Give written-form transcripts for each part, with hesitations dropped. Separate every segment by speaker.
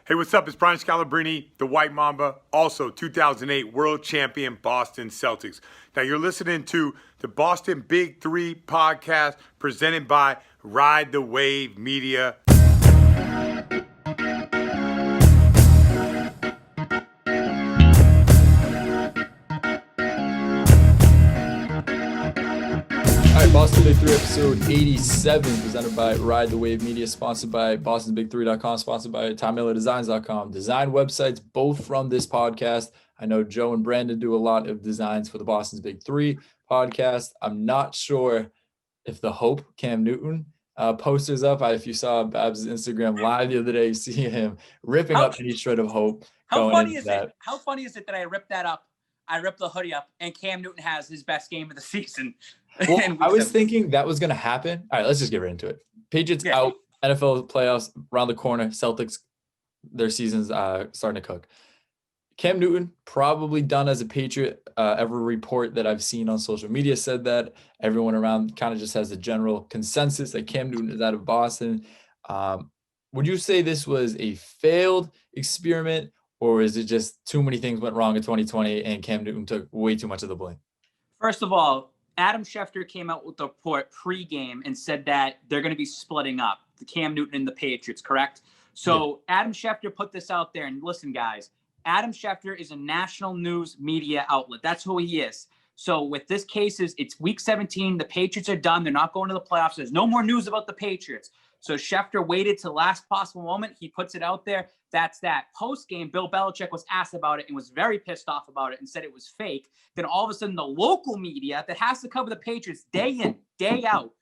Speaker 1: Hey, what's up? It's Brian Scalabrine, the White Mamba, also 2008 world champion Boston Celtics. Now, you're listening to the Boston Big Three podcast presented by Ride the Wave Media.
Speaker 2: All right, Boston Big Three episode 87, presented by Ride the Wave Media, sponsored by BostonBig3.com, sponsored by TomMillerDesigns.com. Design websites, both from this podcast. I know Joe and Brandon do a lot of designs for the Boston's Big Three podcast. I'm not sure if the Hope Cam Newton posters up. If you saw Babs' Instagram live the other day, you see him ripping up any shred of hope.
Speaker 3: How funny is it? How funny is it that I ripped that up? I ripped the hoodie up, and Cam Newton has his best game of the season.
Speaker 2: Well, I was thinking that was going to happen. All right, let's just get right into it. Patriots out, NFL playoffs around the corner. Celtics, their season's starting to cook. Cam Newton, probably done as a Patriot. Every report that I've seen on social media said that. Everyone around kind of just has a general consensus that Cam Newton is out of Boston. Would you say this was a failed experiment, or is it just too many things went wrong in 2020 and Cam Newton took way too much of the blame?
Speaker 3: First of all, Adam Schefter came out with the report pre-game and said that they're going to be splitting up, the Cam Newton and the Patriots, correct? So Adam Schefter put this out there, and listen, guys, Adam Schefter is a national news media outlet. That's who he is. So with this case, it's week 17. The Patriots are done. They're not going to the playoffs. There's no more news about the Patriots. So Schefter waited to the last possible moment. He puts it out there. That's that. Post-game, Bill Belichick was asked about it and was very pissed off about it and said it was fake. Then all of a sudden, the local media that has to cover the Patriots day in, day out,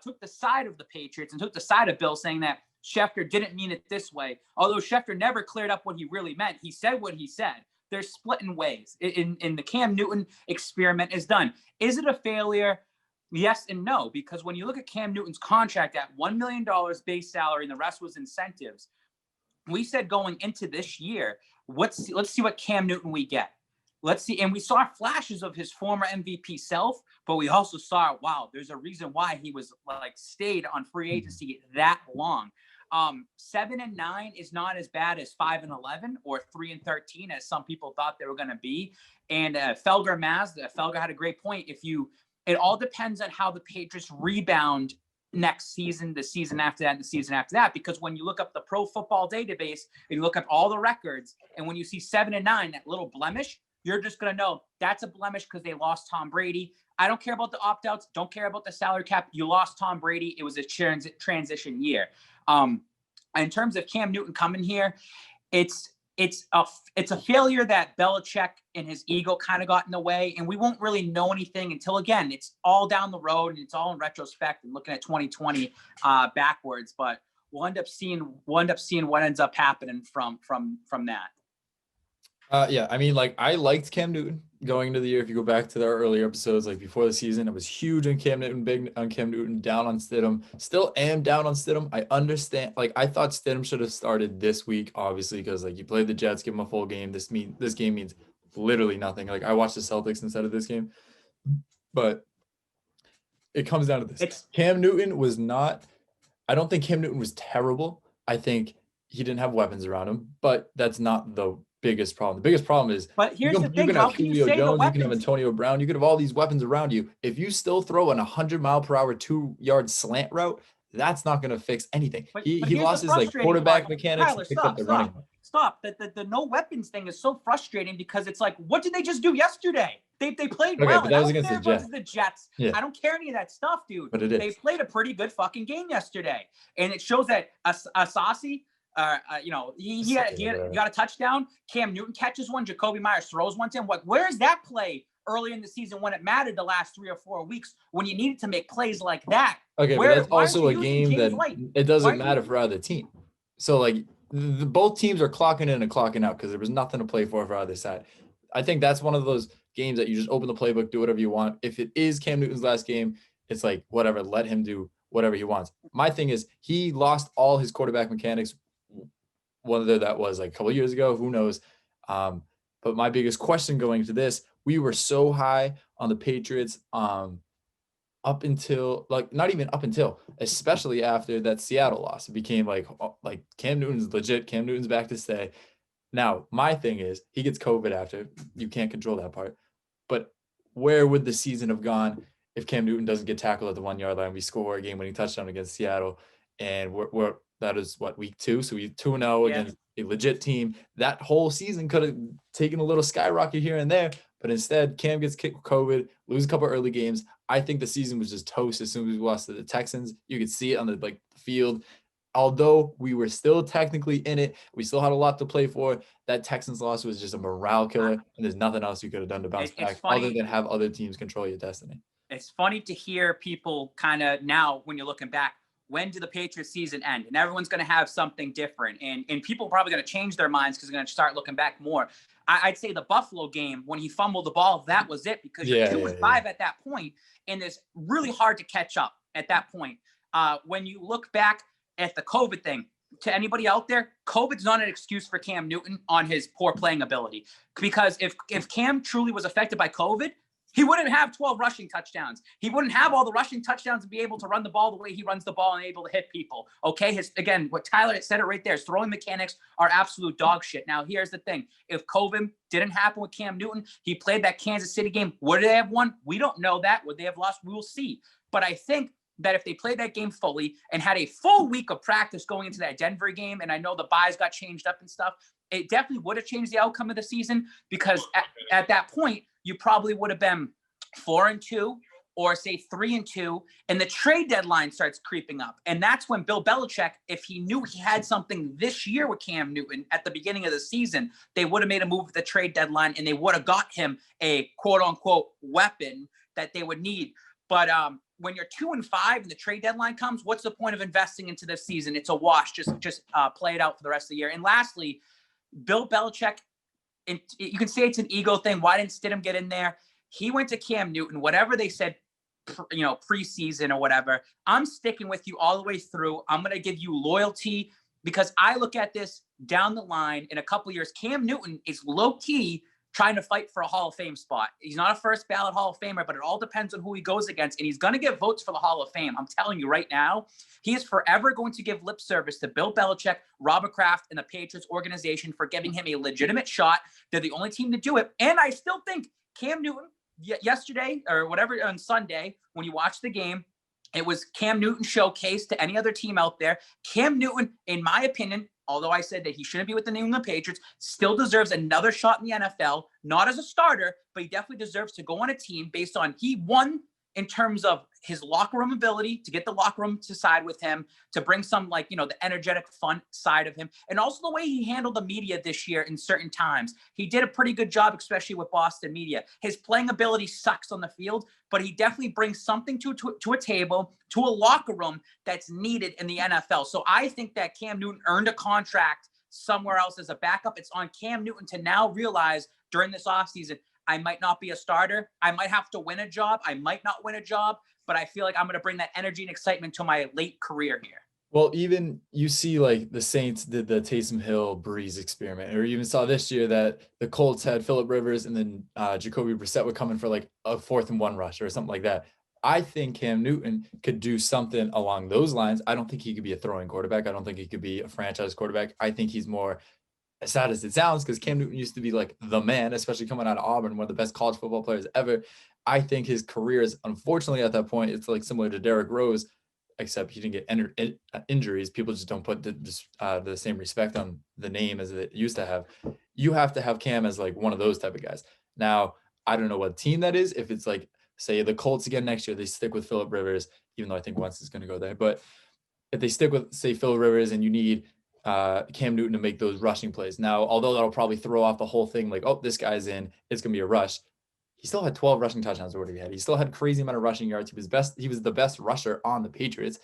Speaker 3: took the side of the Patriots and took the side of Bill, saying that Schefter didn't mean it this way. Although Schefter never cleared up what he really meant. He said what he said. They're splitting ways. In the Cam Newton experiment is done. Is it a failure? Yes and no, because when you look at Cam Newton's contract at $1 million base salary and the rest was incentives, we said going into this year, let's see what Cam Newton we get. Let's see. And we saw flashes of his former MVP self, but we also saw, wow, there's a reason why he was stayed on free agency that long. 7-9 is not as bad as 5-11 or 3-13 as some people thought they were going to be. And Felger had a great point. It all depends on how the Patriots rebound next season, the season after that, and the season after that. Because when you look up the Pro Football Database and you look at all the records, and when you see 7-9, that little blemish, you're just going to know that's a blemish because they lost Tom Brady. I don't care about the opt-outs. Don't care about the salary cap. You lost Tom Brady. It was a transition year. In terms of Cam Newton coming here, it's a failure that Belichick and his ego kind of got in the way, and we won't really know anything until, again, it's all down the road and it's all in retrospect and looking at 2020 backwards. But we'll end up seeing what ends up happening from that.
Speaker 2: I liked Cam Newton going into the year. If you go back to their earlier episodes, before the season, I was huge on Cam Newton, big on Cam Newton, down on Stidham. Still am down on Stidham. I understand. I thought Stidham should have started this week, obviously, because you played the Jets, give him a full game. This game means literally nothing. I watched the Celtics instead of this game, but it comes down to this. Cam Newton was not. I don't think Cam Newton was terrible. I think he didn't have weapons around him, but that's not the biggest problem. The biggest problem is,
Speaker 3: but here's the thing:
Speaker 2: you can have Julio Jones, you can have Antonio Brown, you could have all these weapons around you. If you still throw an 100-mile-per-hour 2-yard slant route, that's not going to fix anything. He lost his quarterback mechanics.
Speaker 3: Stop. The no weapons thing is so frustrating because it's what did they just do yesterday? They played well.
Speaker 2: But that was against
Speaker 3: the Jets. Yeah. I don't care any of that stuff, dude.
Speaker 2: But they
Speaker 3: played a pretty good fucking game yesterday, and it shows that Asasi. He got a touchdown. Cam Newton catches one. Jacoby Myers throws one to him. Where's that play early in the season when it mattered the last 3 or 4 weeks when you needed to make plays like that?
Speaker 2: Okay, but that's also a game that it doesn't matter for either team. So both teams are clocking in and clocking out because there was nothing to play for either side. I think that's one of those games that you just open the playbook, do whatever you want. If it is Cam Newton's last game, it's whatever, let him do whatever he wants. My thing is he lost all his quarterback mechanics. Whether that was a couple of years ago, who knows? But my biggest question going into this, we were so high on the Patriots, on up until like not even up until, especially after that Seattle loss. It became like Cam Newton's legit. Cam Newton's back to stay. Now, my thing is he gets COVID after. You can't control that part. But where would the season have gone if Cam Newton doesn't get tackled at the 1 yard line? We score a game-winning touchdown against Seattle, and we're that is what, week 2, so we 2-0 against a legit team. That whole season could have taken a little skyrocket here and there, but instead Cam gets kicked with COVID, lose a couple early games. I think the season was just toast as soon as we lost to the Texans. You could see it on the field. Although we were still technically in it, we still had a lot to play for. That Texans loss was just a morale killer, and there's nothing else you could have done to bounce back other than have other teams control your destiny.
Speaker 3: It's funny to hear people kind of now, when you're looking back, when did the Patriots season end? And everyone's going to have something different. And people are probably going to change their minds because they're going to start looking back more. I'd say the Buffalo game, when he fumbled the ball, that was it, because you're 2-5 at that point, and it's really hard to catch up at that point. When you look back at the COVID thing, to anybody out there, COVID's not an excuse for Cam Newton on his poor playing ability. Because if Cam truly was affected by COVID, he wouldn't have 12 rushing touchdowns. He wouldn't have all the rushing touchdowns and be able to run the ball the way he runs the ball and able to hit people. Okay, again, what Tyler said it right there, his throwing mechanics are absolute dog shit. Now, here's the thing. If COVID didn't happen with Cam Newton, he played that Kansas City game, would they have won? We don't know that. Would they have lost? We will see. But I think that if they played that game fully and had a full week of practice going into that Denver game, and I know the buys got changed up and stuff, it definitely would have changed the outcome of the season, because at that point, you probably would have been 4-2 or say 3-2, and the trade deadline starts creeping up. And that's when Bill Belichick, if he knew he had something this year with Cam Newton at the beginning of the season, they would have made a move at the trade deadline, and they would have got him a quote unquote weapon that they would need. But when you're 2-5 and the trade deadline comes, what's the point of investing into this season? It's a wash. Just play it out for the rest of the year. And lastly, Bill Belichick, and you can say it's an ego thing. Why didn't Stidham get in there? He went to Cam Newton, whatever they said, preseason or whatever. I'm sticking with you all the way through. I'm going to give you loyalty, because I look at this down the line in a couple of years. Cam Newton is low-key trying to fight for a Hall of Fame spot. He's not a first ballot Hall of Famer, but it all depends on who he goes against. And he's going to get votes for the Hall of Fame. I'm telling you right now, he is forever going to give lip service to Bill Belichick, Robert Kraft, and the Patriots organization for giving him a legitimate shot. They're the only team to do it. And I still think Cam Newton, yesterday or whatever, on Sunday, when you watch the game, it was Cam Newton showcase to any other team out there. Cam Newton, in my opinion, although I said that he shouldn't be with the New England Patriots, still deserves another shot in the NFL, not as a starter, but he definitely deserves to go on a team based on he won in terms of his locker room ability to get the locker room to side with him, to bring some, the energetic, fun side of him. And also the way he handled the media this year in certain times. He did a pretty good job, especially with Boston media. His playing ability sucks on the field, but he definitely brings something to a table, to a locker room that's needed in the NFL. So I think that Cam Newton earned a contract somewhere else as a backup. It's on Cam Newton to now realize during this offseason, I might not be a starter. I might have to win a job. I might not win a job, but I feel like I'm going to bring that energy and excitement to my late career here.
Speaker 2: Well, even you see, like, the Saints did the Taysom Hill Breeze experiment, or even saw this year that the Colts had Phillip Rivers and then Jacoby Brissett would come in for like a 4th-and-1 rush or something like that. I think Cam Newton could do something along those lines. I don't think he could be a throwing quarterback. I don't think he could be a franchise quarterback. I think he's more, as sad as it sounds, because Cam Newton used to be like the man, especially coming out of Auburn, one of the best college football players ever. I think his career is, unfortunately, at that point, it's like similar to Derrick Rose, except he didn't get injuries. People just don't put the same respect on the name as it used to have. You have to have Cam as like one of those type of guys. Now, I don't know what team that is. If it's like, say, the Colts again next year, they stick with Phillip Rivers, even though I think Wentz is going to go there. But if they stick with, say, Phillip Rivers, and you need Cam Newton to make those rushing plays. Now, although that'll probably throw off the whole thing, like, oh, this guy's in, it's going to be a rush. He still had 12 rushing touchdowns or whatever he had. He still had crazy amount of rushing yards. He was the best rusher on the Patriots.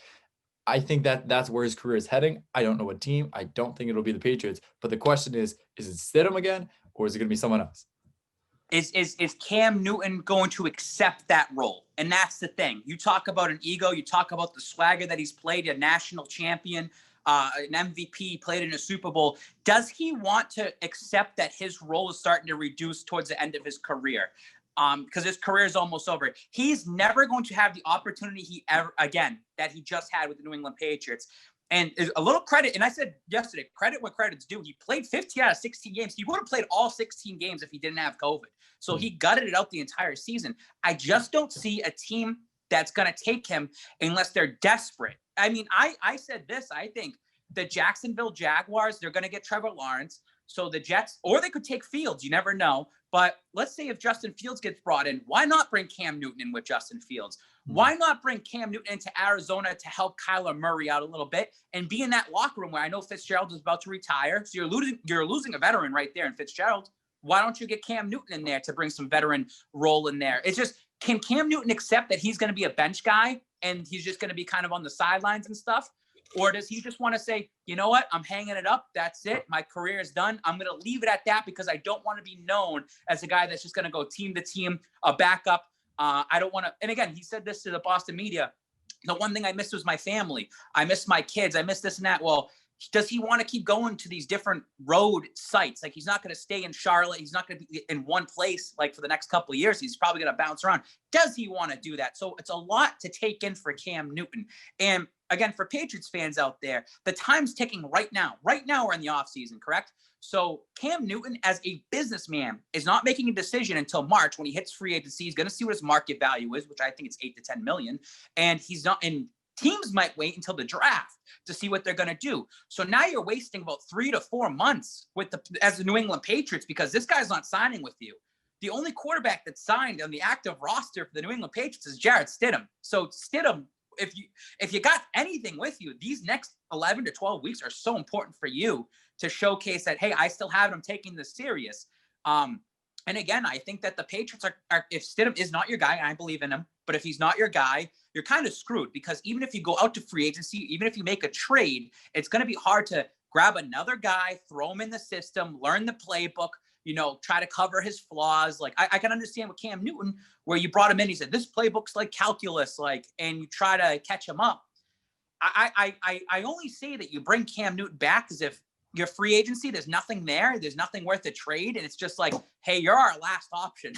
Speaker 2: I think that's where his career is heading. I don't know what team. I don't think it'll be the Patriots. But the question is it Stidham again, or is it going to be someone else?
Speaker 3: Is Cam Newton going to accept that role? And that's the thing. You talk about an ego. You talk about the swagger that he's played, a national champion, an MVP, played in a Super Bowl. Does he want to accept that his role is starting to reduce towards the end of his career? because his career is almost over. He's never going to have the opportunity that he just had with the New England Patriots. And a little credit, and I said yesterday, credit where credit's due. He played 15 out of 16 games. He would have played all 16 games if he didn't have COVID. So he gutted it out the entire season. I just don't see a team that's going to take him unless they're desperate. I mean, I said this. I think the Jacksonville Jaguars, they're going to get Trevor Lawrence. So the Jets, or they could take Fields. You never know. But let's say if Justin Fields gets brought in, why not bring Cam Newton in with Justin Fields? Why not bring Cam Newton into Arizona to help Kyler Murray out a little bit and be in that locker room where I know Fitzgerald is about to retire. So you're losing a veteran right there in Fitzgerald. Why don't you get Cam Newton in there to bring some veteran role in there? It's just, can Cam Newton accept that he's going to be a bench guy and he's just going to be kind of on the sidelines and stuff? Or does he just want to say, you know what, I'm hanging it up. That's it. My career is done. I'm going to leave it at that because I don't want to be known as a guy that's just going to go team to team, a backup. I don't want to. And again, he said this to the Boston media. The one thing I missed was my family. I missed my kids. I missed this and that. Well, does he want to keep going to these different road sites? Like, he's not going to stay in Charlotte. He's not going to be in one place like for the next couple of years. He's probably going to bounce around. Does he want to do that? So it's a lot to take in for Cam Newton. And again, for Patriots fans out there, the time's ticking right now. Right now we're in the offseason, correct? So Cam Newton, as a businessman, is not making a decision until March when he hits free agency. He's going to see what his market value is, which I think it's 8 to 10 million. And he's not, and teams might wait until the draft to see what they're going to do. So now you're wasting about 3 to 4 months as the New England Patriots because this guy's not signing with you. The only quarterback that's signed on the active roster for the New England Patriots is Jarrett Stidham. So Stidham, if you got anything with you, these next 11 to 12 weeks are so important for you to showcase that, hey, I still have him taking this serious. And again, I think that the Patriots are if Stidham is not your guy, and I believe in him, but if he's not your guy, you're kind of screwed because even if you go out to free agency, even if you make a trade, it's going to be hard to grab another guy, throw him in the system, learn the playbook, try to cover his flaws. Like I can understand with Cam Newton, where you brought him in, he said, this playbook's like calculus, and you try to catch him up. I only say that you bring Cam Newton back as if your free agency, there's nothing there. There's nothing worth a trade. And it's just like, hey, you're our last option.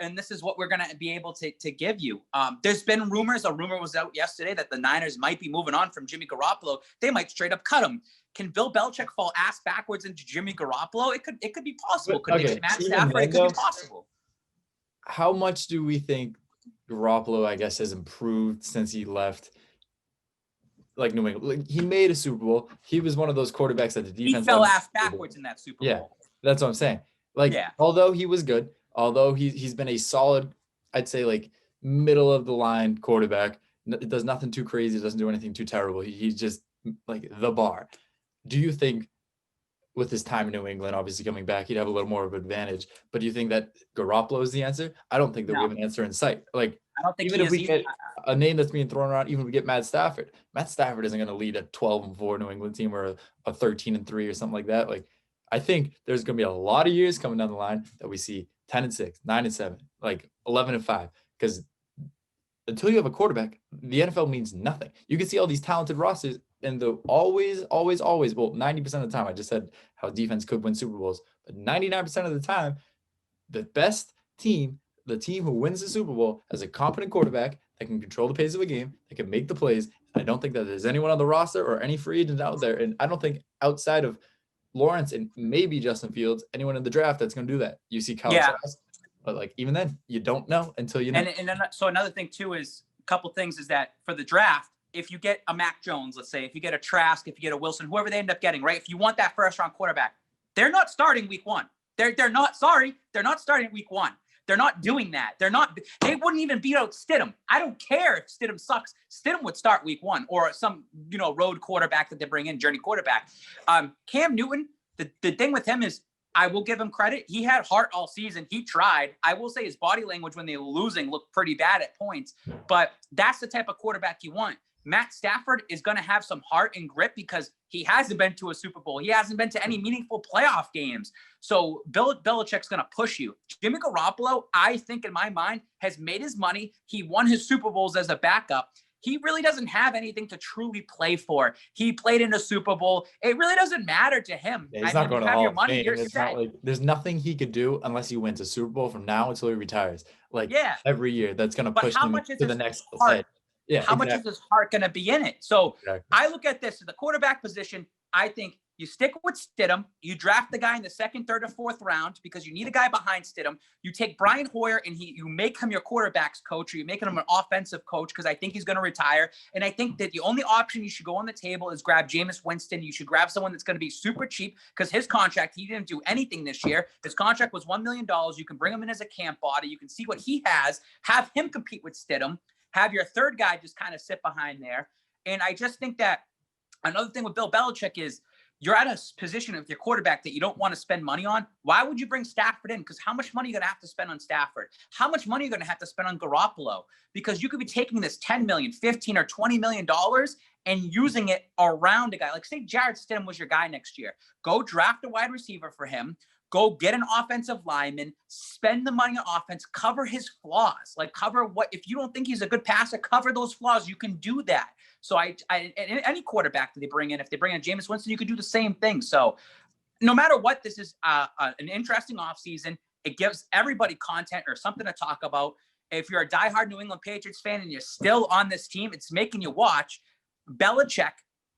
Speaker 3: And this is what we're going to be able to give you. There's been rumors. A rumor was out yesterday that the Niners might be moving on from Jimmy Garoppolo. They might straight up cut him. Can Bill Belichick fall ass backwards into Jimmy Garoppolo? It could be possible. Could it be Matt Stafford? It could be possible.
Speaker 2: How much do we think Garoppolo, I guess, has improved since he left? Like New England, he made a Super Bowl. He was one of those quarterbacks that the defense.
Speaker 3: He fell ass backwards in that Super Bowl.
Speaker 2: Yeah, that's what I'm saying. Although he was good, although he's been a solid, I'd say like middle of the line quarterback. It does nothing too crazy. Doesn't do anything too terrible. He's just like the bar. Do you think with his time in New England, obviously coming back, he'd have a little more of an advantage? But do you think that Garoppolo is the answer? I don't think that we have an answer in sight.
Speaker 3: I don't think
Speaker 2: even if we get a name that's being thrown around, even if we get Matt Stafford isn't going to lead a 12-4 New England team or a 13-3 or something like that. Like, I think there's going to be a lot of years coming down the line that we see 10-6, 9-7, like 11-5, because until you have a quarterback, the NFL means nothing. You can see all these talented rosters and always, well, 90% of the time, I just said how defense could win Super Bowls, but 99% of the time, the best team, the team who wins the Super Bowl, has a competent quarterback that can control the pace of a game, that can make the plays. I don't think that there's anyone on the roster or any free agent out there, and I don't think outside of Lawrence and maybe Justin Fields, anyone in the draft that's going to do that. You see Kyle Trask, but like even then, you don't know until you know.
Speaker 3: And then, so another thing too is a couple things is that for the draft, if you get a Mac Jones, let's say, if you get a Trask, if you get a Wilson, whoever they end up getting, right? If you want that first round quarterback, they're not starting week one. They're not starting week one. They're not doing that. They wouldn't even beat out Stidham. I don't care if Stidham sucks. Stidham would start week one, or some, road quarterback that they bring in, journey quarterback. Cam Newton, the thing with him is, I will give him credit. He had heart all season. He tried. I will say his body language when they were losing looked pretty bad at points, but that's the type of quarterback you want. Matt Stafford is going to have some heart and grit because he hasn't been to a Super Bowl. He hasn't been to any meaningful playoff games. So Belichick's going to push you. Jimmy Garoppolo, I think in my mind, has made his money. He won his Super Bowls as a backup. he really doesn't have anything to truly play for. He played in a Super Bowl. It really doesn't matter to him.
Speaker 2: Yeah, he's not going to
Speaker 3: you
Speaker 2: the
Speaker 3: have
Speaker 2: Hall
Speaker 3: your
Speaker 2: of
Speaker 3: money,
Speaker 2: Fame.
Speaker 3: you're
Speaker 2: It's
Speaker 3: set.
Speaker 2: not like there's nothing he could do unless he wins a Super Bowl from now until he retires. Like
Speaker 3: Yeah.
Speaker 2: every year, that's going to
Speaker 3: But
Speaker 2: push
Speaker 3: how
Speaker 2: him
Speaker 3: much is
Speaker 2: to the
Speaker 3: his
Speaker 2: next
Speaker 3: heart?
Speaker 2: head. Yeah,
Speaker 3: How much is his heart going to be in it? So
Speaker 2: Exactly.
Speaker 3: I look at this, the quarterback position. I think you stick with Stidham. You draft the guy in the second, third, or fourth round because you need a guy behind Stidham. You take Brian Hoyer and you make him your quarterbacks coach, or you make him an offensive coach because I think he's going to retire. And I think that the only option you should go on the table is grab Jameis Winston. You should grab someone that's going to be super cheap because his contract, he didn't do anything this year. His contract was $1 million. You can bring him in as a camp body. You can see what he has, have him compete with Stidham, have your third guy just kind of sit behind there. And I just think that another thing with Bill Belichick is you're at a position with your quarterback that you don't want to spend money on. Why would you bring Stafford in? Because how much money are you going to have to spend on Stafford? How much money are you going to have to spend on Garoppolo? Because you could be taking this $10 million, $15 or $20 million and using it around a guy. Like say Jarrett Stidham was your guy next year. Go draft a wide receiver for him. Go get an offensive lineman, spend the money on offense, cover his flaws. Like cover what, if you don't think he's a good passer, cover those flaws. You can do that. So any quarterback that they bring in, if they bring in Jameis Winston, you could do the same thing. So no matter what, this is an interesting offseason. It gives everybody content or something to talk about. If you're a diehard New England Patriots fan and you're still on this team, it's making you watch. Belichick,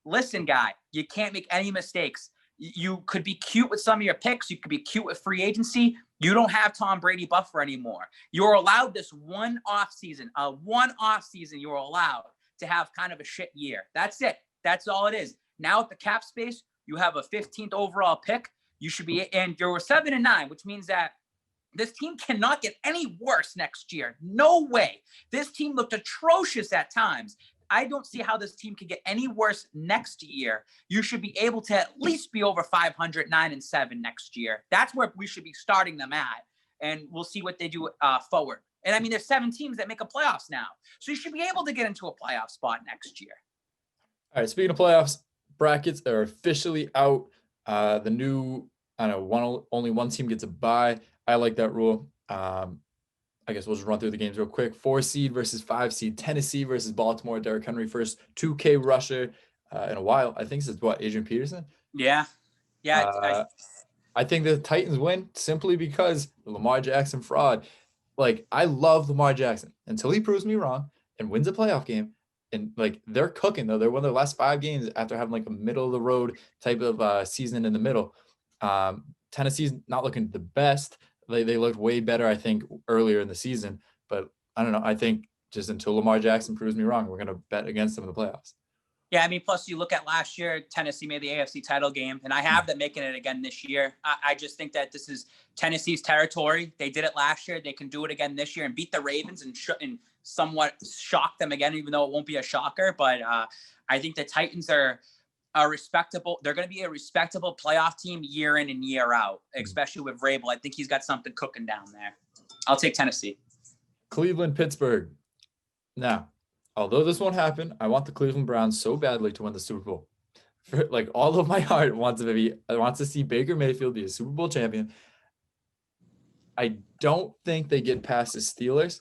Speaker 3: listen, guy, you can't make any mistakes. You could be cute with some of your picks. You could be cute with free agency. You don't have Tom Brady buffer anymore. You're allowed this one off season. You're allowed to have kind of a shit year. That's it. That's all it is. Now at the cap space, you have a 15th overall pick. You should be, and you're 7-9, which means that this team cannot get any worse next year. No way. This team looked atrocious at times. I don't see how this team could get any worse next year. You should be able to at least be over 500, 9-7 next year. That's where we should be starting them at. And we'll see what they do forward. And I mean, there's 7 teams that make a playoffs now. So you should be able to get into a playoff spot next year.
Speaker 2: All right, speaking of playoffs, brackets are officially out. The new, only one team gets a bye. I like that rule. I guess we'll just run through the games real quick. 4 seed versus 5 seed. Tennessee versus Baltimore. Derrick Henry, first 2K rusher in a while. I think this is what, Adrian Peterson?
Speaker 3: Yeah.
Speaker 2: I think the Titans win simply because the Lamar Jackson fraud. Like, I love Lamar Jackson until he proves me wrong and wins a playoff game. And like, they're cooking though. They're one of their last 5 games after having like a middle of the road type of season in the middle. Tennessee's not looking the best. They looked way better, I think, earlier in the season. But I don't know. I think just until Lamar Jackson proves me wrong, we're going to bet against them in the playoffs.
Speaker 3: Yeah, I mean, plus you look at last year, Tennessee made the AFC title game, and I have them making it again this year. I just think that this is Tennessee's territory. They did it last year. They can do it again this year and beat the Ravens and somewhat shock them again, even though it won't be a shocker. But I think the Titans are they're going to be a respectable playoff team year in and year out, especially with Vrabel. I think he's got something cooking down there. I'll take Tennessee.
Speaker 2: Cleveland, Pittsburgh. Now, although this won't happen, I want the Cleveland Browns so badly to win the Super Bowl. For, like, all of my heart wants to see Baker Mayfield be a Super Bowl champion. I don't think they get past the Steelers,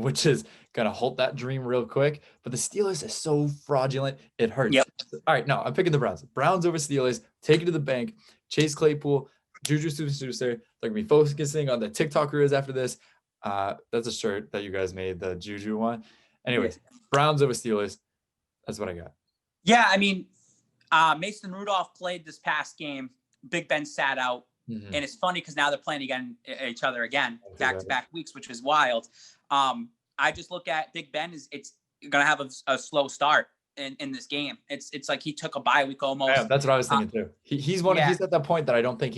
Speaker 2: which is going to halt that dream real quick. But the Steelers are so fraudulent, it hurts.
Speaker 3: Yep.
Speaker 2: All right, no, I'm picking the Browns. Browns over Steelers. Take it to the bank. Chase Claypool, Juju Smith-Schuster. They're going to be focusing on the TikTok careers after this. That's a shirt that you guys made, the Juju one. Anyways, Browns over Steelers. That's what I got.
Speaker 3: Yeah, I mean, Mason Rudolph played this past game. Big Ben sat out. Mm-hmm. And it's funny because now they're playing each other again, back-to-back weeks, which is wild. I just look at Big Ben it's going to have a slow start in this game. It's like he took a bye week almost.
Speaker 2: Yeah, that's what I was thinking too. He's at that point that I don't think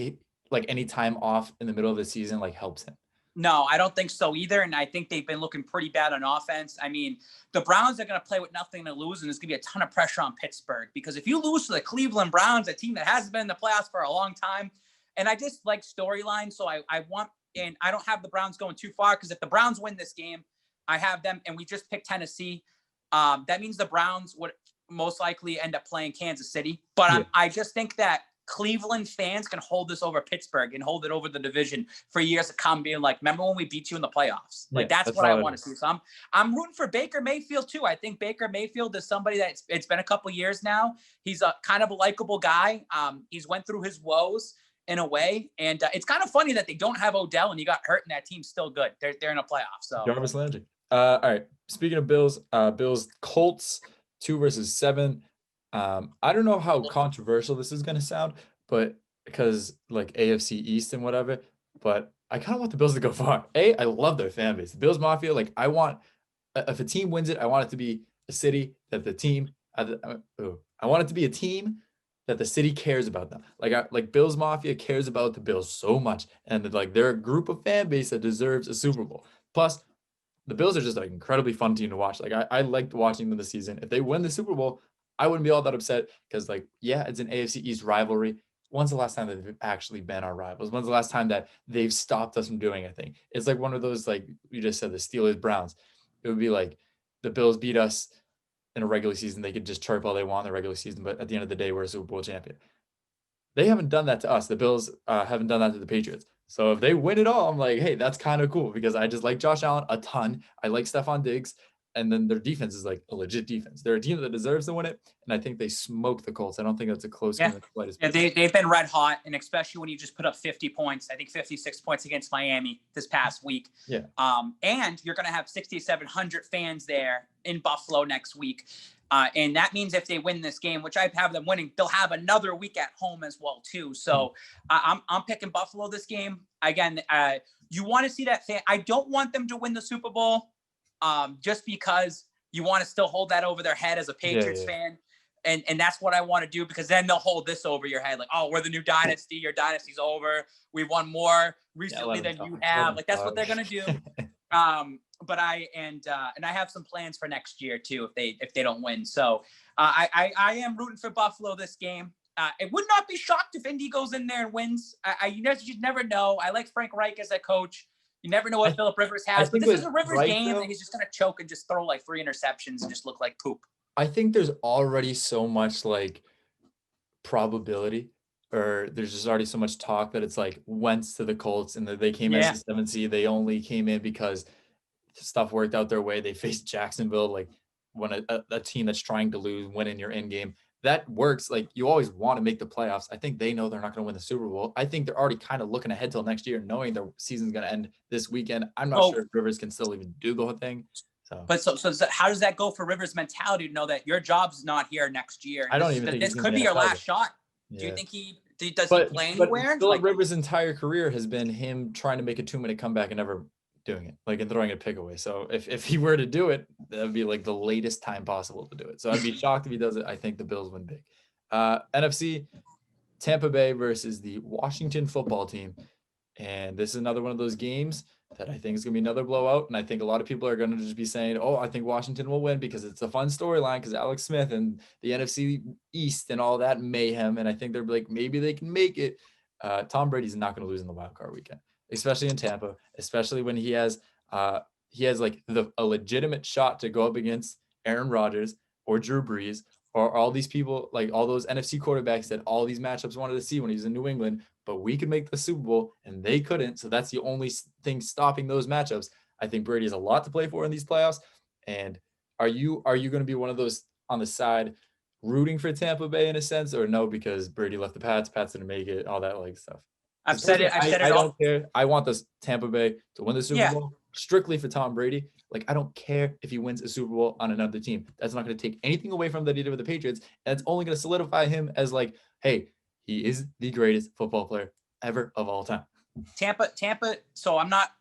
Speaker 2: any time off in the middle of the season helps him.
Speaker 3: No, I don't think so either. And I think they've been looking pretty bad on offense. I mean, the Browns are going to play with nothing to lose, and there's going to be a ton of pressure on Pittsburgh because if you lose to the Cleveland Browns, a team that hasn't been in the playoffs for a long time, and I just like storyline, so I want, and I don't have the Browns going too far because if the Browns win this game, I have them, and we just picked Tennessee. That means the Browns would most likely end up playing Kansas City. But I just think that Cleveland fans can hold this over Pittsburgh and hold it over the division for years to come, being like, remember when we beat you in the playoffs? Like, that's what I want to see. So I'm rooting for Baker Mayfield too. I think Baker Mayfield is somebody that it's been a couple years now. He's a kind of a likable guy. He's went through his woes in a way. And it's kind of funny that they don't have Odell and he got hurt and that team's still good. They're in a playoff. So
Speaker 2: Jarvis Landry. All right. Speaking of Bills, Colts 2-7. I don't know how controversial this is going to sound, but because like AFC East and whatever, but I kind of want the Bills to go far. I love their fan base. The Bills Mafia, like I want, if a team wins it, I want it to be a city that the team, I want it to be a team that the city cares about them. Like Bills Mafia cares about the Bills so much. And like they're a group of fan base that deserves a Super Bowl. Plus, the Bills are just like incredibly fun team to watch. Like I liked watching them this season. If they win the Super Bowl, I wouldn't be all that upset because like, yeah, it's an AFC East rivalry. When's the last time that they've actually been our rivals? When's the last time that they've stopped us from doing anything? It's like one of those, like you just said, the Steelers Browns. It would be like the Bills beat us in a regular season. They could just chirp all they want in the regular season, but at the end of the day, we're a Super Bowl champion. They haven't done that to us. The Bills haven't done that to the Patriots. So if they win it all, I'm like, hey, that's kind of cool because I just like Josh Allen a ton. I like Stephon Diggs. And then their defense is like a legit defense. They're a team that deserves to win it. And I think they smoked the Colts. I don't think that's a close game.
Speaker 3: Yeah, they've been red hot. And especially when you just put up 50 points, I think 56 points against Miami this past week.
Speaker 2: Yeah.
Speaker 3: And you're going to have 6,700 fans there in Buffalo next week. And that means if they win this game, which I have them winning, they'll have another week at home as well, too. So I'm picking Buffalo this game. Again, you want to see that fan. I don't want them to win the Super Bowl. Just because you want to still hold that over their head as a Patriots fan. And that's what I want to do because then they'll hold this over your head. Like, oh, we're the new dynasty. Your dynasty's over. We've won more recently than you have. Like, that's what they're going to do. But I have some plans for next year too, if they don't win. So I am rooting for Buffalo this game. I would not be shocked if Indy goes in there and wins. You just never know. I like Frank Reich as a coach. You never know what Phillip Rivers has, but this is a Rivers game, and he's just going to choke and just throw like 3 interceptions and just look like poop.
Speaker 2: I think there's already so much like probability, or there's just already so much talk that it's like Wentz to the Colts, and that they came as the 7th seed. They only came in because stuff worked out their way. They faced Jacksonville, like when a team that's trying to lose, win in your end game. That works. Like you always want to make the playoffs. I think they know they're not going to win the Super Bowl. I think they're already kind of looking ahead till next year, knowing their season's going to end this weekend. I'm not sure if Rivers can still even do the whole thing. So
Speaker 3: how does that go for Rivers' mentality to know that your job's not here next year?
Speaker 2: I don't even think
Speaker 3: this could be your last shot. Yeah. Do you think he play anywhere?
Speaker 2: But Rivers' entire career has been him trying to make a 2-minute comeback and never doing it, like, and throwing a pick away. So if he were to do it, that would be like the latest time possible to do it. So I'd be shocked if he does it. I think the Bills win big. NFC, Tampa Bay versus the Washington football team. And this is another one of those games that I think is going to be another blowout. And I think a lot of people are going to just be saying, oh, I think Washington will win because it's a fun storyline because Alex Smith and the NFC East and all that mayhem. And I think they're like, maybe they can make it. Tom Brady's not going to lose in the wild card weekend, especially in Tampa, especially when he has like a legitimate shot to go up against Aaron Rodgers or Drew Brees or all these people, like all those NFC quarterbacks that all these matchups wanted to see when he was in New England, but we could make the Super Bowl and they couldn't. So that's the only thing stopping those matchups. I think Brady has a lot to play for in these playoffs. And are you going to be one of those on the side rooting for Tampa Bay in a sense, or no, because Brady left the Pats didn't make it, all that like stuff?
Speaker 3: I've said it.
Speaker 2: I don't care. I want this Tampa Bay to win the Super Bowl strictly for Tom Brady. Like, I don't care if he wins a Super Bowl on another team. That's not going to take anything away from that he did with the Patriots. And it's only going to solidify him as like, hey, he is the greatest football player ever of all time.
Speaker 3: Tampa. So I'm not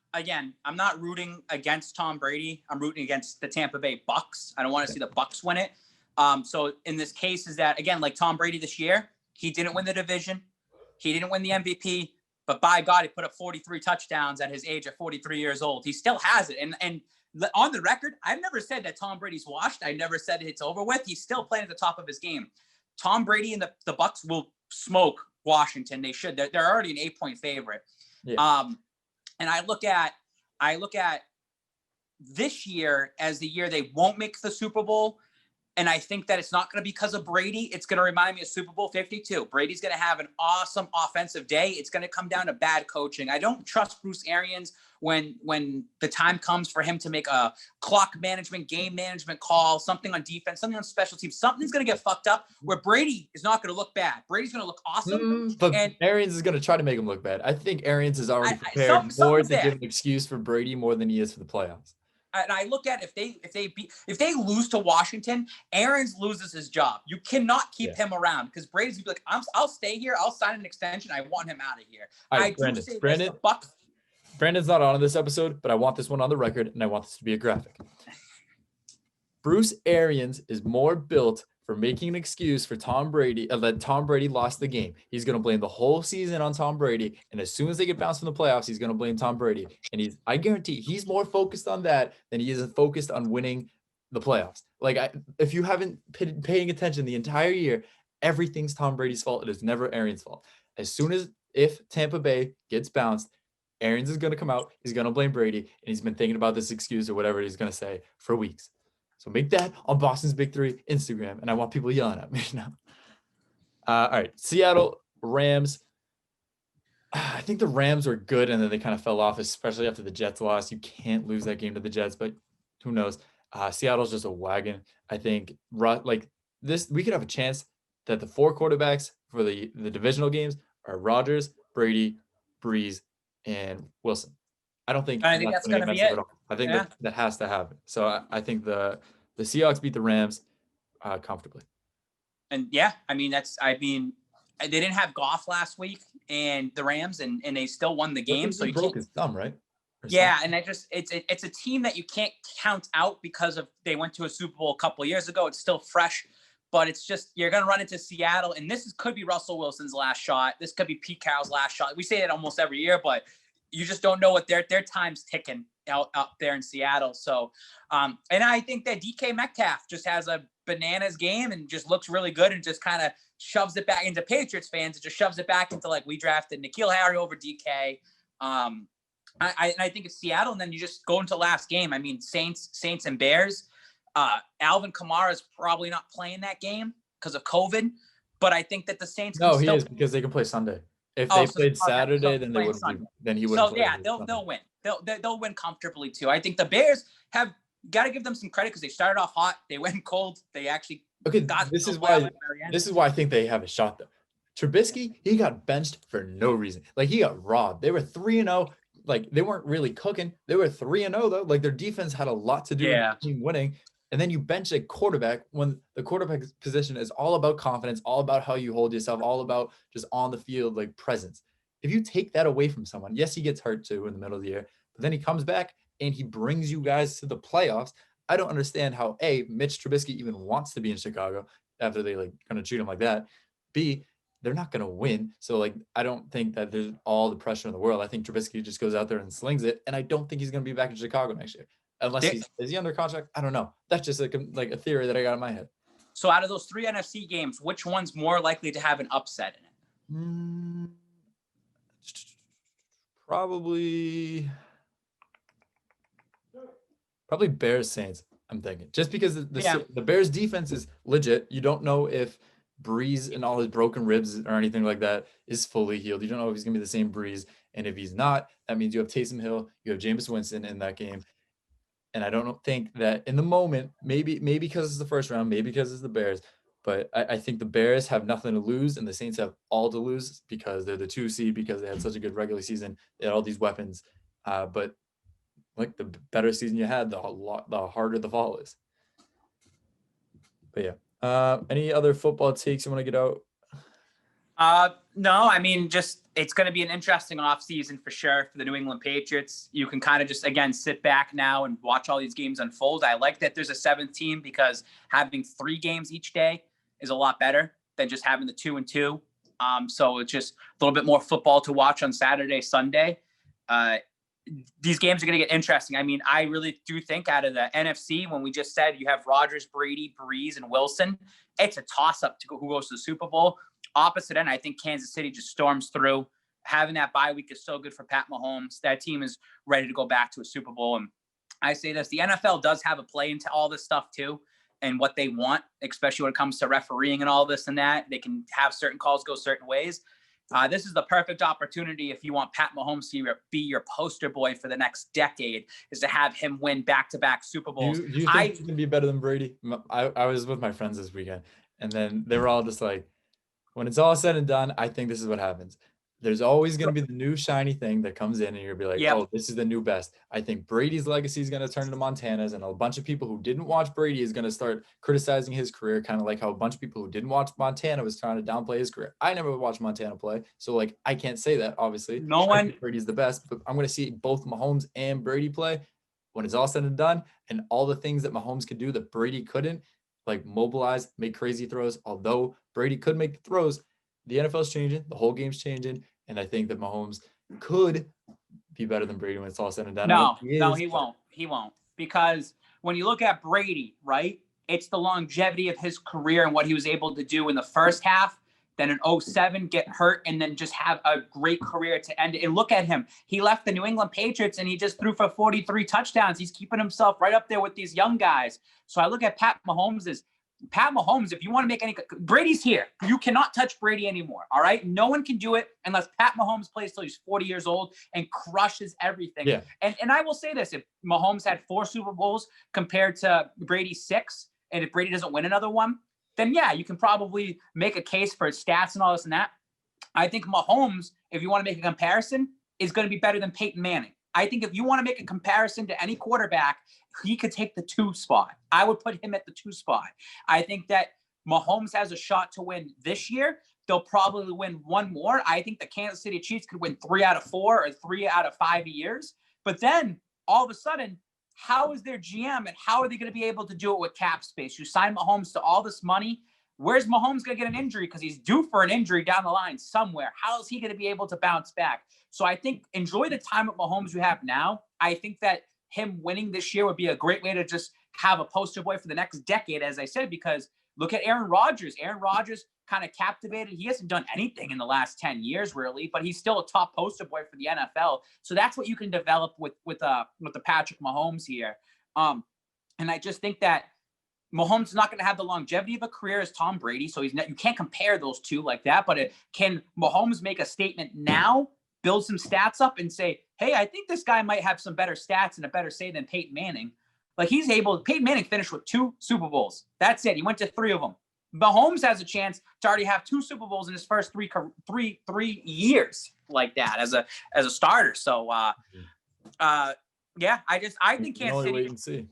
Speaker 3: rooting against Tom Brady. I'm rooting against the Tampa Bay Bucks. I don't want to see the Bucks win it. So in this case is that, again, like Tom Brady this year, he didn't win the division. He didn't win the MVP, but by God, he put up 43 touchdowns at his age of 43 years old. He still has it. And on the record, I've never said that Tom Brady's washed. I never said it's over with. He's still playing at the top of his game. Tom Brady and the Bucks will smoke Washington. They should. They're already an 8-point favorite. Yeah. And I look at this year as the year they won't make the Super Bowl. And I think that it's not going to be because of Brady. It's going to remind me of Super Bowl 52. Brady's going to have an awesome offensive day. It's going to come down to bad coaching. I don't trust Bruce Arians when the time comes for him to make a clock management, game management call, something on defense, something on special teams. Something's going to get fucked up where Brady is not going to look bad. Brady's going to look awesome.
Speaker 2: But
Speaker 3: and
Speaker 2: Arians is going to try to make him look bad. I think Arians is already prepared more
Speaker 3: something's
Speaker 2: to
Speaker 3: there.
Speaker 2: give an excuse for Brady more than he is for the playoffs.
Speaker 3: And I look at if they lose to Washington, Arians loses his job. You cannot keep him around because Brady's gonna be like, I'll stay here. I'll sign an extension. I want him out of here.
Speaker 2: All right, Brandon's not on this episode, but I want this one on the record, and I want this to be a graphic. Bruce Arians is more built for making an excuse for Tom Brady, that Tom Brady lost the game. He's going to blame the whole season on Tom Brady. And as soon as they get bounced from the playoffs, he's going to blame Tom Brady. And I guarantee he's more focused on that than he is focused on winning the playoffs. Like, if you haven't been paying attention the entire year, everything's Tom Brady's fault. It is never Arians' fault. If Tampa Bay gets bounced, Arians is going to come out. He's going to blame Brady. And he's been thinking about this excuse or whatever he's going to say for weeks. So make that on Boston's Big Three Instagram, and I want people yelling at me now. All right, Seattle Rams. I think the Rams were good, and then they kind of fell off, especially after the Jets lost. You can't lose that game to the Jets, but who knows? Seattle's just a wagon. I think we could have a chance that the 4 quarterbacks for the divisional games are Rodgers, Brady, Breeze, and Wilson. I think that's going to be it. I think that has to happen. So I think the Seahawks beat the Rams comfortably.
Speaker 3: And they didn't have Goff last week and the Rams, and they still won the game. So
Speaker 2: he broke his thumb, right?
Speaker 3: And it's a team that you can't count out because they went to a Super Bowl a couple of years ago. It's still fresh, but it's just you're going to run into Seattle, and could be Russell Wilson's last shot. This could be Pete Carroll's last shot. We say it almost every year, but you just don't know what their time's ticking out there in Seattle. So, and I think that DK Metcalf just has a bananas game and just looks really good and just kind of shoves it back into Patriots fans. It just shoves it back into we drafted N'Keal Harry over DK. I think it's Seattle, and then you just go into last game. I mean, Saints and Bears. Alvin Kamara is probably not playing that game because of COVID, but I think that the Saints.
Speaker 2: No, he is because they can play Sunday. If they played Saturday, then they would. Then he would.
Speaker 3: So they'll win. They'll win comfortably too. I think the Bears have got to give them some credit because they started off hot. They went cold. They actually got.
Speaker 2: This is why I think they have a shot though. Trubisky, he got benched for no reason. He got robbed. They were 3-0. They weren't really cooking. They were 3-0 though. Their defense had a lot to do with the team winning. And then you bench a quarterback when the quarterback position is all about confidence, all about how you hold yourself, all about just on the field, presence. If you take that away from someone, yes, he gets hurt too in the middle of the year, but then he comes back and he brings you guys to the playoffs. I don't understand how Mitch Trubisky even wants to be in Chicago after they going to treat him like that. B, they're not going to win. So I don't think that there's all the pressure in the world. I think Trubisky just goes out there and slings it. And I don't think he's going to be back in Chicago next year. Unless is he under contract? I don't know. That's just a theory that I got in my head.
Speaker 3: So out of those 3 NFC games, which one's more likely to have an upset in it?
Speaker 2: Probably Bears Saints. I'm thinking just because the Bears defense is legit. You don't know if Breeze and all his broken ribs or anything like that is fully healed. You don't know if he's gonna be the same Breeze, and if he's not, that means you have Taysom Hill, you have Jameis Winston in that game. And I don't think that in the moment, maybe because it's the first round, maybe because it's the Bears, but I think the Bears have nothing to lose and the Saints have all to lose because they're the 2 seed, because they had such a good regular season. They had all these weapons. But the better season you had, the harder the fall is. But yeah. Any other football takes you want to get out?
Speaker 3: No, I mean, it's going to be an interesting offseason for sure for the New England Patriots. You can kind of just, again, sit back now and watch all these games unfold. I like that there's a 7th team because having 3 games each day is a lot better than just having the 2 and 2. So it's just a little bit more football to watch on Saturday, Sunday. These games are going to get interesting. I mean, I really do think out of the NFC, when we just said you have Rodgers, Brady, Breeze, and Wilson, it's a toss-up to who goes to the Super Bowl. Opposite end, I think Kansas City just storms through. Having that bye week is so good for Pat Mahomes. That team is ready to go back to a Super Bowl. And I say this, the NFL does have a play into all this stuff too. and what they want, especially when it comes to refereeing and all this and that. They can have certain calls go certain ways. This is the perfect opportunity if you want Pat Mahomes to be your poster boy for the next decade, is to have him win back-to-back Super Bowls.
Speaker 2: Do you think he can be better than Brady? I was with my friends this weekend, and then they were all just like, when it's all said and done, I think this is what happens. There's always going to be the new shiny thing that comes in, and you're going to be like, oh, this is the new best. I think Brady's legacy is going to turn into Montana's, and a bunch of people who didn't watch Brady is going to start criticizing his career, kind of like how a bunch of people who didn't watch Montana was trying to downplay his career. I never watched Montana play, so like I can't say that, obviously.
Speaker 3: No one.
Speaker 2: I think Brady's the best, but I'm going to see both Mahomes and Brady play when it's all said and done, and all the things that Mahomes could do that Brady couldn't, like mobilize, make crazy throws. Although Brady could make the throws, the NFL's changing, the whole game's changing, and I think that Mahomes could be better than Brady when it's all said and done.
Speaker 3: No, he won't. He won't. Because when you look at Brady, right, it's the longevity of his career and what he was able to do in the first half, then in 2007 get hurt, and then just have a great career to end it. And look at him. He left the New England Patriots, and he just threw for 43 touchdowns. He's keeping himself right up there with these young guys. So I look at Pat Mahomes as Pat Mahomes, if you want to make any, Brady's here. You cannot touch Brady anymore. All right. No one can do it unless Pat Mahomes plays till he's 40 years old and crushes everything.
Speaker 2: Yeah.
Speaker 3: And I will say this, if Mahomes had 4 Super Bowls compared to Brady's 6, and if Brady doesn't win another one, then yeah, you can probably make a case for his stats and all this and that. I think Mahomes, if you want to make a comparison, is going to be better than Peyton Manning. I think if you want to make a comparison to any quarterback, he could take the 2 spot. I would put him at the 2 spot. I think that Mahomes has a shot to win this year. They'll probably win 1 more. I think the Kansas City Chiefs could win 3 out of 4 or 3 out of 5 years. But then all of a sudden, how is their GM and how are they going to be able to do it with cap space? You sign Mahomes to all this money. Where's Mahomes going to get an injury? Because he's due for an injury down the line somewhere. How is he going to be able to bounce back? So I think enjoy the time at Mahomes you have now. I think that him winning this year would be a great way to just have a poster boy for the next decade, as I said, because look at Aaron Rodgers. Aaron Rodgers kind of captivated. He hasn't done anything in the last 10 years, really, but he's still a top poster boy for the NFL. So that's what you can develop with the Patrick Mahomes here. And I just think that Mahomes is not going to have the longevity of a career as Tom Brady, so you can't compare those two like that. But can Mahomes make a statement now, build some stats up, and say, hey, I think this guy might have some better stats and a better say than Peyton Manning. Like Peyton Manning finished with 2 Super Bowls. That's it. He went to 3 of them. Mahomes has a chance to already have 2 Super Bowls in his first three years like that as a starter. So, yeah, I think Kansas City.
Speaker 2: Wait and see.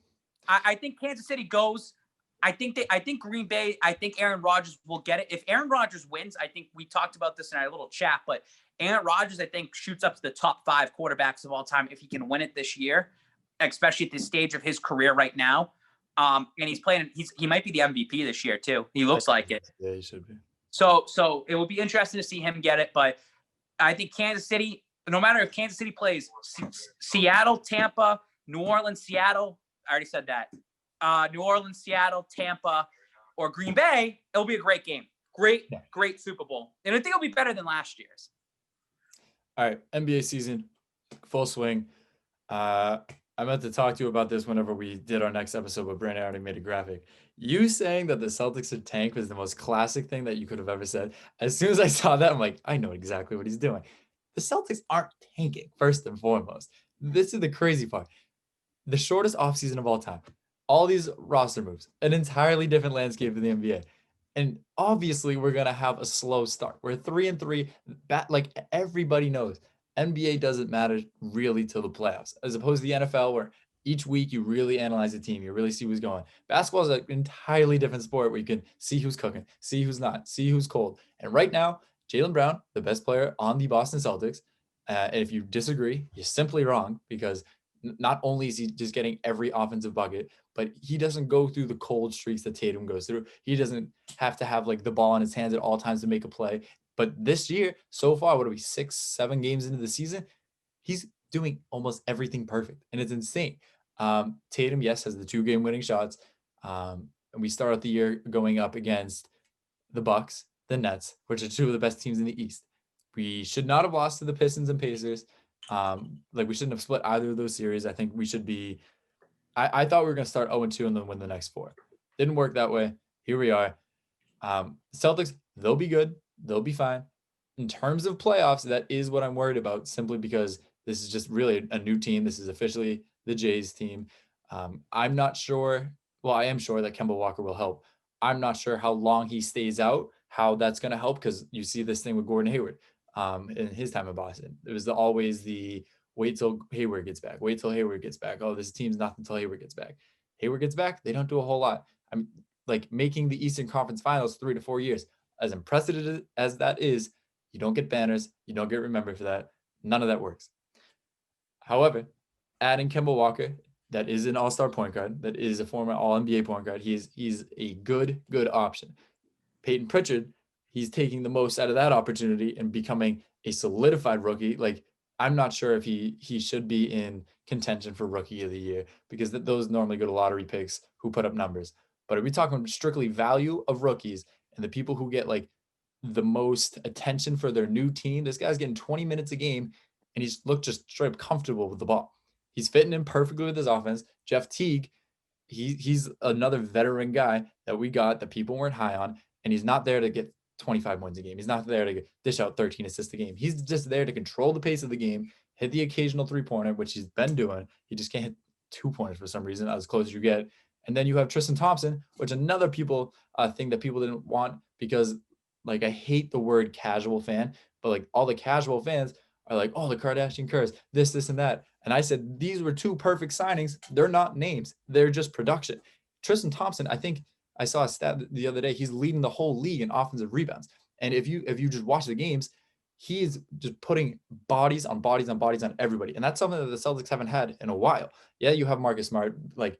Speaker 3: I think Kansas City goes. I think Green Bay. I think Aaron Rodgers will get it. If Aaron Rodgers wins, I think we talked about this in our little chat, but Aaron Rodgers, I think, shoots up to the top 5 quarterbacks of all time if he can win it this year, especially at this stage of his career right now. And he's playing. He might be the MVP this year too. He looks like it.
Speaker 2: Yeah, he should be.
Speaker 3: So it will be interesting to see him get it. But I think Kansas City, no matter if Kansas City plays Seattle, Tampa, New Orleans, Seattle, I already said that. New Orleans, Seattle, Tampa, or Green Bay, it'll be a great game. Great Super Bowl. And I think it'll be better than last year's.
Speaker 2: All right, NBA season, full swing. I meant to talk to you about this whenever we did our next episode, but Brandon already made a graphic. You saying that the Celtics are tank was the most classic thing that you could have ever said. As soon as I saw that, I'm like, I know exactly what he's doing. The Celtics aren't tanking, first and foremost. This is the crazy part. The shortest offseason of all time. All these roster moves, an entirely different landscape in the NBA. And obviously, we're going to have a slow start. We're 3-3. Like everybody knows, NBA doesn't matter really till the playoffs, as opposed to the NFL, where each week you really analyze the team. You really see who's going. Basketball is an entirely different sport where you can see who's cooking, see who's not, see who's cold. And right now, Jaylen Brown, the best player on the Boston Celtics. And if you disagree, you're simply wrong, because not only is he just getting every offensive bucket, but he doesn't go through the cold streaks that Tatum goes through. He doesn't have to have like the ball in his hands at all times to make a play. But this year, so far, what are we, 6-7 games into the season? He's doing almost everything perfect, and it's insane. Tatum, yes, has the 2-game winning shots. And we start out the year going up against the Bucks, the Nets, which are 2 of the best teams in the East. We should not have lost to the Pistons and Pacers. We shouldn't have split either of those series. I think we should be. I thought we were going to start 0-2 and then win the next 4. Didn't work that way. Here we are. Celtics, they'll be good. They'll be fine. In terms of playoffs, that is what I'm worried about, simply because this is just really a new team. This is officially the Jays team. I'm not sure. Well, I am sure that Kemba Walker will help. I'm not sure how long he stays out, how that's going to help, because you see this thing with Gordon Hayward in his time in Boston. It was always the wait till Hayward gets back. Wait till Hayward gets back. Oh, this team's nothing until Hayward gets back. Hayward gets back, they don't do a whole lot. I'm like making the Eastern Conference Finals 3 to 4 years. As impressive as that is, you don't get banners. You don't get remembered for that. None of that works. However, adding Kemba Walker, that is an all-star point guard, that is a former all-NBA point guard. He's a good option. Peyton Pritchard, he's taking the most out of that opportunity and becoming a solidified rookie. Like, I'm not sure if he should be in contention for rookie of the year, because those normally go to lottery picks who put up numbers. But are we talking strictly value of rookies and the people who get like the most attention for their new team? This guy's getting 20 minutes a game and he's looked just straight up comfortable with the ball. He's fitting in perfectly with his offense. Jeff Teague, he's another veteran guy that we got that people weren't high on, and he's not there to get 25 wins a game. He's not there to dish out 13 assists a game. He's just there to control the pace of the game, hit the occasional three-pointer, which he's been doing. He just can't hit two-pointers for some reason, as close as you get. And then you have Tristan Thompson, which another thing that people didn't want, because like, I hate the word casual fan, but like all the casual fans are like, oh, the Kardashian curse, this, and that. And I said, these were two perfect signings. They're not names. They're just production. Tristan Thompson, I think I saw a stat the other day. He's leading the whole league in offensive rebounds. And if you just watch the games, he's just putting bodies on everybody. And that's something that the Celtics haven't had in a while. Yeah, you have Marcus Smart, like,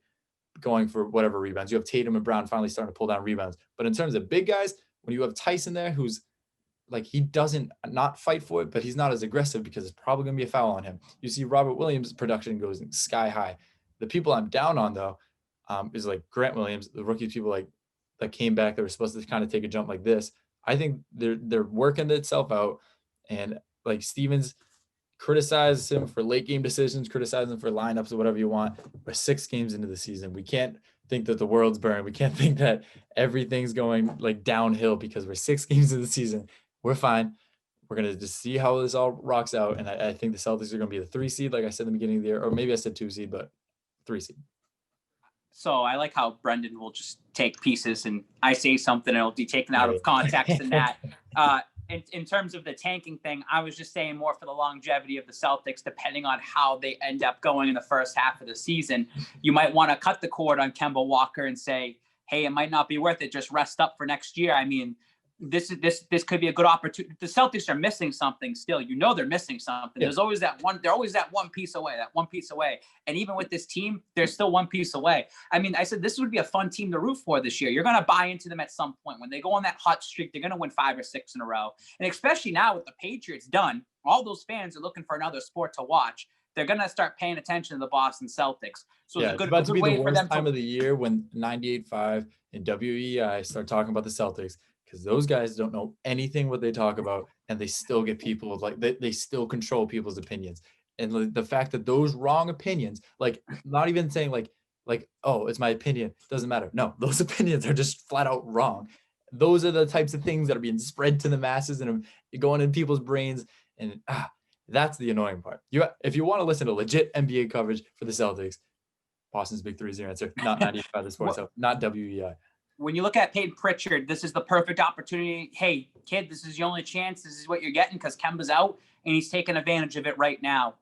Speaker 2: going for whatever rebounds. You have Tatum and Brown finally starting to pull down rebounds. But in terms of big guys, when you have Tyson there, who's like, he doesn't not fight for it, but he's not as aggressive because it's probably going to be a foul on him. You see Robert Williams' production goes sky high. The people I'm down on, though, is like Grant Williams, the rookie people like that came back that were supposed to kind of take a jump like this. I think they're working itself out. And like, Stevens, criticize him for late game decisions, criticize him for lineups or whatever you want. We're 6 games into the season. We can't think that the world's burned. We can't think that everything's going like downhill because we're 6 games into the season. We're fine. We're going to just see how this all rocks out. And I think the Celtics are going to be the 3 seed, like I said in the beginning of the year, or maybe I said 2 seed, but 3 seed.
Speaker 3: So I like how Brendan will just take pieces and I say something and it'll be taken out of context and that. In terms of the tanking thing, I was just saying more for the longevity of the Celtics, depending on how they end up going in the first half of the season. You might want to cut the cord on Kemba Walker and say, hey, it might not be worth it. Just rest up for next year. I mean, this could be a good opportunity. The Celtics are missing something still. You know they're missing something. Yeah. There's always that one. They're always that one piece away. And even with this team, they're still one piece away. I mean, I said this would be a fun team to root for this year. You're going to buy into them at some point. When they go on that hot streak, they're going to win 5 or 6 in a row. And especially now with the Patriots done, all those fans are looking for another sport to watch. They're going to start paying attention to the Boston Celtics. So
Speaker 2: yeah, it's about to be the worst time of the year when 98.5 and WEI start talking about the Celtics, because those guys don't know anything what they talk about, and they still get people like they still control people's opinions. And the fact that those wrong opinions, like, not even saying like, oh, it's my opinion, doesn't matter. No, those opinions are just flat out wrong. Those are the types of things that are being spread to the masses and going in people's brains. And that's the annoying part. If you want to listen to legit NBA coverage for the Celtics, Boston's Big 3 is your answer, not 95 the Sports, not WEI.
Speaker 3: When you look at Peyton Pritchard, this is the perfect opportunity. Hey, kid, this is your only chance. This is what you're getting because Kemba's out, and he's taking advantage of it right now.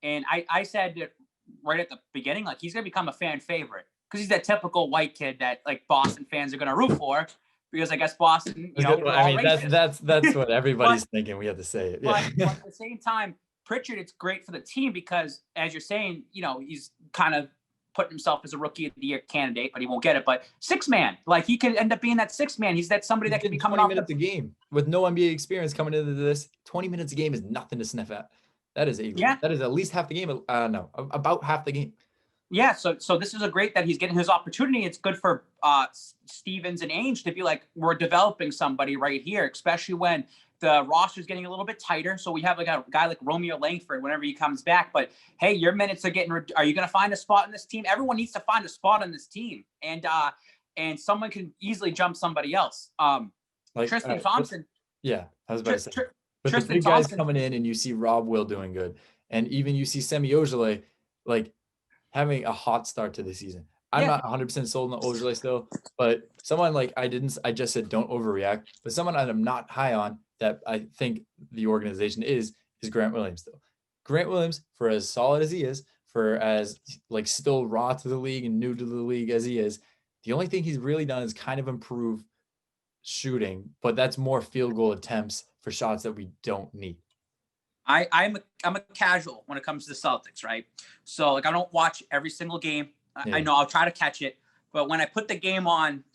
Speaker 3: And I said it right at the beginning, like, he's going to become a fan favorite because he's that typical white kid that, like, Boston fans are going to root for, because I guess Boston, you know,
Speaker 2: I mean, that's what everybody's thinking. We have to say it. Yeah.
Speaker 3: But at the same time, Pritchard, it's great for the team because, as you're saying, you know, he's kind of putting himself as a rookie of the year candidate, but he won't get it. But 6-man, like, he could end up being that 6-man. He's that somebody that can be coming
Speaker 2: 20 minutes a game with no NBA experience coming into this. 20 minutes a game is nothing to sniff at. That is at least half the game. No, about half the game.
Speaker 3: Yeah, so this is a great that he's getting his opportunity. It's good for Stevens and Ainge to be like, we're developing somebody right here, especially when the roster's getting a little bit tighter. So we have like a guy like Romeo Langford whenever he comes back. But hey, your minutes are getting. Are you going to find a spot in this team? Everyone needs to find a spot on this team. And and someone can easily jump somebody else. Tristan Thompson.
Speaker 2: Yeah, I was about to say. But
Speaker 3: Tristan
Speaker 2: the big guys
Speaker 3: Thompson
Speaker 2: coming in, and you see Rob Will doing good, and even you see Semi Ojeleye like having a hot start to the season. I'm not 100% sold on Ojeleye still, but someone like I just said don't overreact. But someone I'm not high on that I think the organization is Grant Williams still. Grant Williams, for as solid as he is, for as like still raw to the league and new to the league as he is, the only thing he's really done is kind of improve shooting, but that's more field goal attempts for shots that we don't need.
Speaker 3: I'm a casual when it comes to the Celtics, right? So like I don't watch every single game. I know I'll try to catch it, but when I put the game on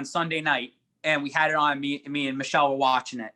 Speaker 3: Sunday night and we had it on, me and Michelle were watching it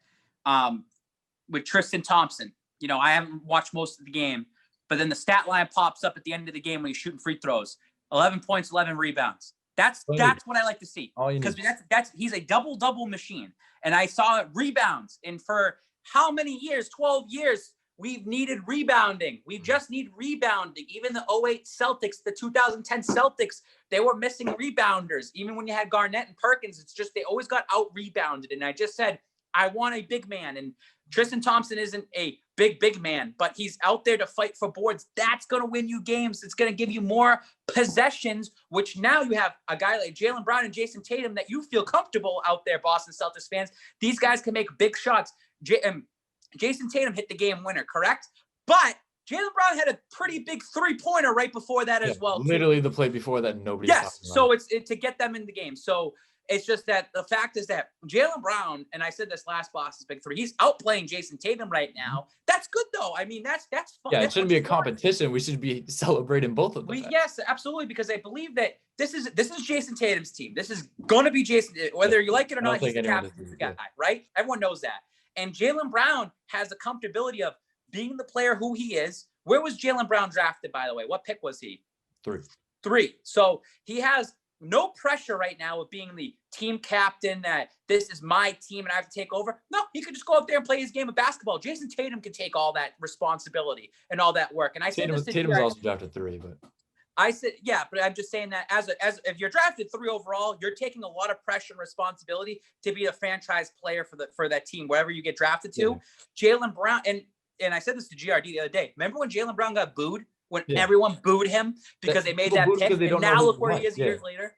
Speaker 3: with Tristan Thompson. You know, I haven't watched most of the game, but then the stat line pops up at the end of the game when he's shooting free throws. 11 points, 11 rebounds. That's what I like to see, because that's he's a double machine. And I saw rebounds, and for how many years? 12 years. We've needed rebounding. We just need rebounding. Even the 2008 Celtics, the 2010 Celtics, they were missing rebounders. Even when you had Garnett and Perkins, it's just they always got out-rebounded. And I just said, I want a big man. And Tristan Thompson isn't a big man, but he's out there to fight for boards. That's going to win you games. It's going to give you more possessions, which now you have a guy like Jaylen Brown and Jason Tatum that you feel comfortable out there, Boston Celtics fans. These guys can make big shots. Jason Tatum hit the game winner, correct? But Jaylen Brown had a pretty big three-pointer right before that as well.
Speaker 2: Literally the play before that nobody.
Speaker 3: Yes, so it's to get them in the game. So it's just that the fact is that Jaylen Brown, and I said this last Boston's big three, he's outplaying Jason Tatum right now. That's good though. I mean, that's fun.
Speaker 2: Yeah, it shouldn't be a competition. We should be celebrating both of them.
Speaker 3: Yes, absolutely, because I believe that this is Jason Tatum's team. This is going to be Jason, whether you like it or not. He's the captain guy, right? Everyone knows that. And Jaylen Brown has the comfortability of being the player who he is. Where was Jaylen Brown drafted, by the way? What pick was he? 3. So he has no pressure right now of being the team captain, that this is my team and I have to take over. No, he could just go out there and play his game of basketball. Jason Tatum can take all that responsibility and all that work. And I said
Speaker 2: Tatum's also drafted 3, but
Speaker 3: I said, yeah, but I'm just saying that as if you're drafted 3 overall, you're taking a lot of pressure and responsibility to be a franchise player for that team, wherever you get drafted to. Jaylen Brown, and I said this to GRD the other day. Remember when Jaylen Brown got booed? When everyone booed him because they made that pick, and now look where he is years later.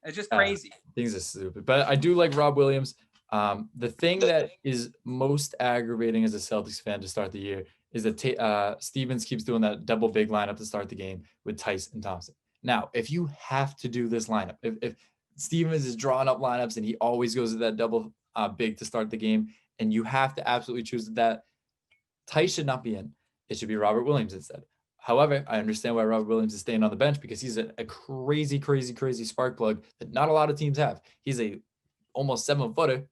Speaker 3: It's just crazy. Things
Speaker 2: are stupid. But I do like Rob Williams. The thing that is most aggravating as a Celtics fan to start the year is that Stevens keeps doing that double big lineup to start the game with Tice and Thompson. Now, if you have to do this lineup, if Stevens is drawing up lineups and he always goes to that double big to start the game, and you have to absolutely choose that, Tice should not be in. It should be Robert Williams instead. However, I understand why Robert Williams is staying on the bench, because he's a crazy spark plug that not a lot of teams have. He's a almost 7-footer.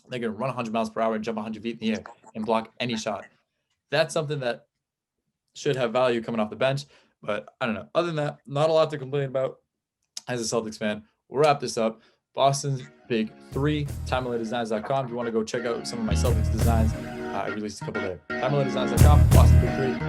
Speaker 2: They can run 100 miles per hour and jump 100 feet in the air and block any shot. That's something that should have value coming off the bench. But I don't know. Other than that, not a lot to complain about as a Celtics fan. We'll wrap this up. Boston's Big 3, TimeOutDesigns.com. If you want to go check out some of my Celtics designs, I released a couple there. TimeOutDesigns.com, Boston Big 3.